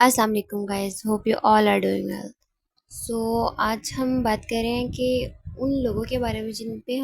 अस्सलाम वालेकुम guys, hope you all are doing well. So आज हम बात कर रहे हैं कि उन लोगों के बारे में जिन पे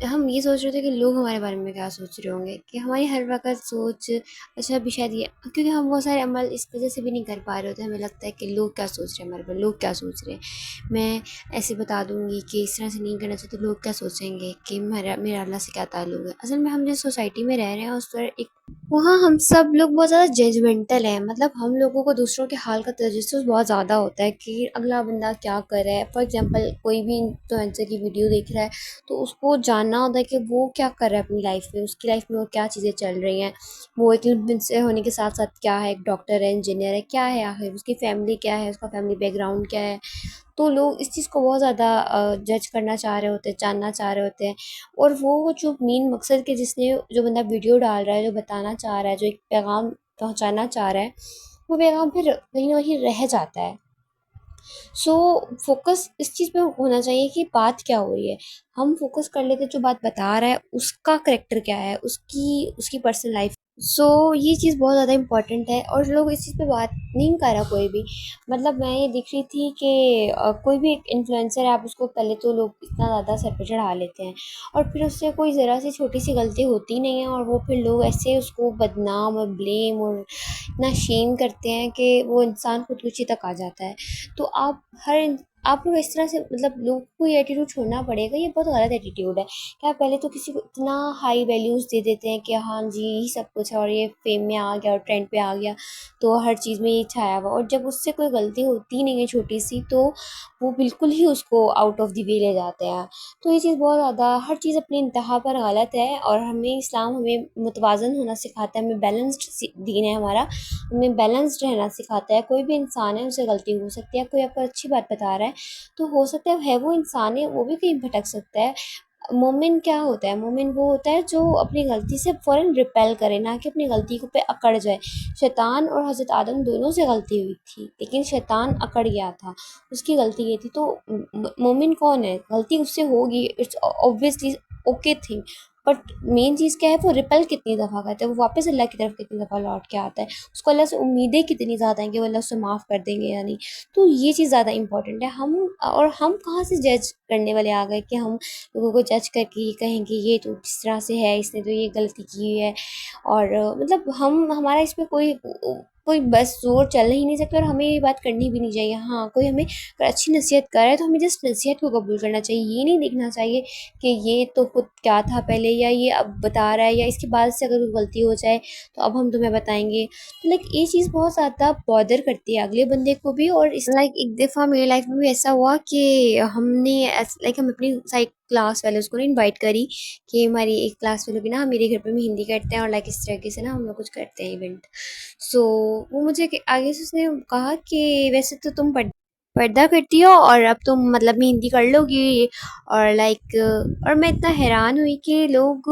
हम ये सोच रहे थे कि लोग हमारे बारे में क्या सोच रहे होंगे, कि हमारी हर वक्त सोच अच्छा भी शायद ये, क्योंकि हम बहुत सारे अमल इस वजह से भी नहीं कर पा रहे होते। हमें लगता है कि लोग क्या सोच रहे हैं हमारे बारे में, लोग क्या सोच रहे हैं। मैं ऐसे बता दूंगी कि इस तरह से नहीं करना चाहिए तो लोग क्या सोचेंगे, कि मेरा अल्लाह से क्या ताल्लुक है। असल में हम जिस सोसाइटी में रह रहे हैं उस पर एक वहाँ हम सब लोग बहुत ज़्यादा जजमेंटल हैं। मतलब हम लोगों को दूसरों के हाल का तजस्सुस बहुत ज़्यादा होता है कि अगला बंदा क्या कर रहा है। फॉर एग्जांपल कोई भी इन्फ्लुएंसर की वीडियो देख रहा है तो उसको जानना होता है कि वो क्या कर रहा है अपनी लाइफ में, उसकी लाइफ में वो क्या चीज़ें चल रही हैं। वो एक इन्फ्लुएंसर होने के साथ साथ क्या है, एक डॉक्टर है, इंजीनियर है, क्या है, आखिर उसकी फैमिली क्या है, उसका फैमिली बैकग्राउंड क्या है। तो लोग इस चीज़ को बहुत ज़्यादा जज करना चाह रहे होते हैं, जानना चाह रहे होते हैं। और वो जो मेन मकसद के जिसने जो बंदा वीडियो डाल रहा है, जो बताना चाह रहा है, जो एक पैगाम पहुंचाना चाह रहा है, वो पैगाम फिर कहीं ना कहीं रह जाता है। सो फोकस इस चीज़ पे होना चाहिए कि बात क्या हो रही है। हम फोकस कर लेते हैं जो बात बता रहा है उसका करेक्टर क्या है, उसकी उसकी पर्सनल लाइफ। सो ये चीज़ बहुत ज़्यादा इम्पोर्टेंट है और लोग इस चीज़ पे बात नहीं कर रहा कोई भी। मतलब मैं ये देख रही थी कि कोई भी एक इन्फ्लुएंसर है, आप उसको पहले तो लोग इतना ज़्यादा सर पे चढ़ा लेते हैं और फिर उससे कोई ज़रा सी छोटी सी गलती होती नहीं है और वो फिर लोग ऐसे उसको बदनाम और ब्लेम और इतना शेम करते हैं कि वो इंसान खुदकुशी तक आ जाता है। तो आप लोग इस तरह से, मतलब लोग को ये एटीट्यूड छोड़ना पड़ेगा। ये बहुत गलत एटीट्यूड है कि आप पहले तो किसी को इतना हाई वैल्यूज़ दे देते हैं कि हाँ जी यही सब कुछ है और ये फेम में आ गया और ट्रेंड पे आ गया तो हर चीज़ में ये छाया हुआ, और जब उससे कोई गलती होती नहीं है छोटी सी तो वो बिल्कुल ही उसको आउट ऑफ द वे ले जाते हैं। तो ये चीज़ बहुत ज़्यादा, हर चीज़ अपनी इंतहा पर गलत है और हमें इस्लाम हमें मुतवाज़न होना सिखाता है, हमें बैलेंस्ड दीन है हमारा, हमें बैलेंस्ड रहना सिखाता है। कोई भी इंसान है, उससे गलती हो सकती है। कोई आपको अच्छी बात बता रहा है तो हो सकता है वो इंसान है, वो भी कहीं भटक सकता है। मोमिन क्या होता है, मोमिन वो होता है जो अपनी गलती से फ़ौरन रिपेल करे, ना कि अपनी गलती को पे अकड़ जाए। शैतान और हज़रत आदम दोनों से गलती हुई थी लेकिन शैतान अकड़ गया था, उसकी गलती ये थी। तो मोमिन कौन है, गलती उससे होगी, it's obviously okay thing. But main चीज़ क्या है, वो रिपेल कितनी दफ़ा करता है, वो वापस अल्लाह की तरफ कितनी दफ़ा लौट के आता है, उसको अल्लाह से उम्मीदें कितनी ज़्यादा हैं कि वो अल्लाह उससे माफ़ कर देंगे या नहीं। तो ये चीज़ ज़्यादा इंपॉर्टेंट है। हम कहाँ से जज करने वाले आ गए कि हम लोगों को जज करके ये कहें कि ये तो इस तरह से है, इसने तो ये गलती की है। और मतलब हम हमारा इस पे कोई बस ज़ोर चल ही नहीं सकता और हमें ये बात करनी भी नहीं चाहिए। हाँ, कोई हमें अगर अच्छी नसीहत कर रहा है तो हमें जस्ट नसीहत को कबूल करना चाहिए। ये नहीं देखना चाहिए कि ये तो खुद क्या था पहले, या ये अब बता रहा है, या इसके बाद से अगर कोई गलती हो जाए तो अब हम तुम्हें बताएंगे। लाइक ये चीज़ बहुत ज़्यादा बॉदर करती है अगले बंदे को भी। और इस लाइक एक दफ़ा मेरी लाइफ में भी ऐसा हुआ कि हम अपनी सारी क्लास वाले उसको ना इनवाइट करी कि हमारी एक क्लास वालों की ना मेरे घर पे भी हिंदी करते हैं और लाइक इस तरीके से ना हम लोग कुछ करते हैं इवेंट। सो वो मुझे आगे से उसने कहा कि वैसे तो तुम पर्दा करती हो और अब तुम मतलब मेहंदी कर लोगी। और लाइक और मैं इतना हैरान हुई कि लोग,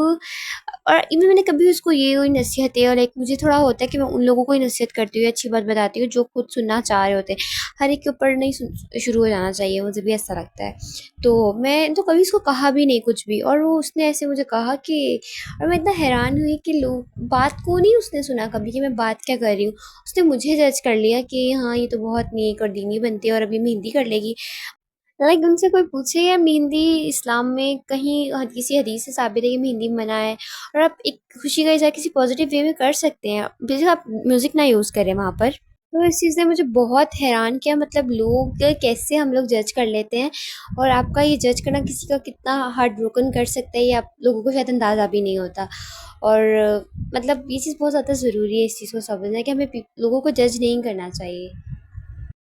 और इवन मैंने कभी उसको ये कोई नसीहतें, और लाइक मुझे थोड़ा होता है कि मैं उन लोगों को ही नसीहत करती हूँ, अच्छी बात बताती हूँ जो खुद सुनना चाह रहे होते हैं। हर एक के ऊपर नहीं शुरू हो जाना चाहिए, मुझे भी ऐसा लगता है। तो मैं तो कभी उसको कहा भी नहीं कुछ भी, और वो उसने ऐसे मुझे कहा कि, और मैं इतना हैरान हुई कि लोग बात को नहीं उसने सुना कभी कि मैं बात क्या कर रही हूँ। उसने मुझे जज कर लिया कि हाँ ये तो बहुत नेक और दीनी बनती है और अभी मेहंदी कर लेगी। लाइक उनसे कोई पूछे या मेहंदी इस्लाम में कहीं किसी हदीस से साबित है कि मेहंदी मना है, और आप एक खुशी का इज़हार किसी पॉजिटिव वे में कर सकते हैं, बेशक आप म्यूज़िक ना यूज़ करें वहाँ पर। तो इस चीज़ ने मुझे बहुत हैरान किया, मतलब लोग कैसे हम लोग जज कर लेते हैं और आपका ये जज करना किसी का कितना हार्ट ब्रोकन कर सकता है ये आप लोगों को शायद अंदाज़ा भी नहीं होता। और मतलब ये चीज़ बहुत ज़्यादा ज़रूरी है इस चीज़ को समझना कि हमें लोगों को जज नहीं करना चाहिए।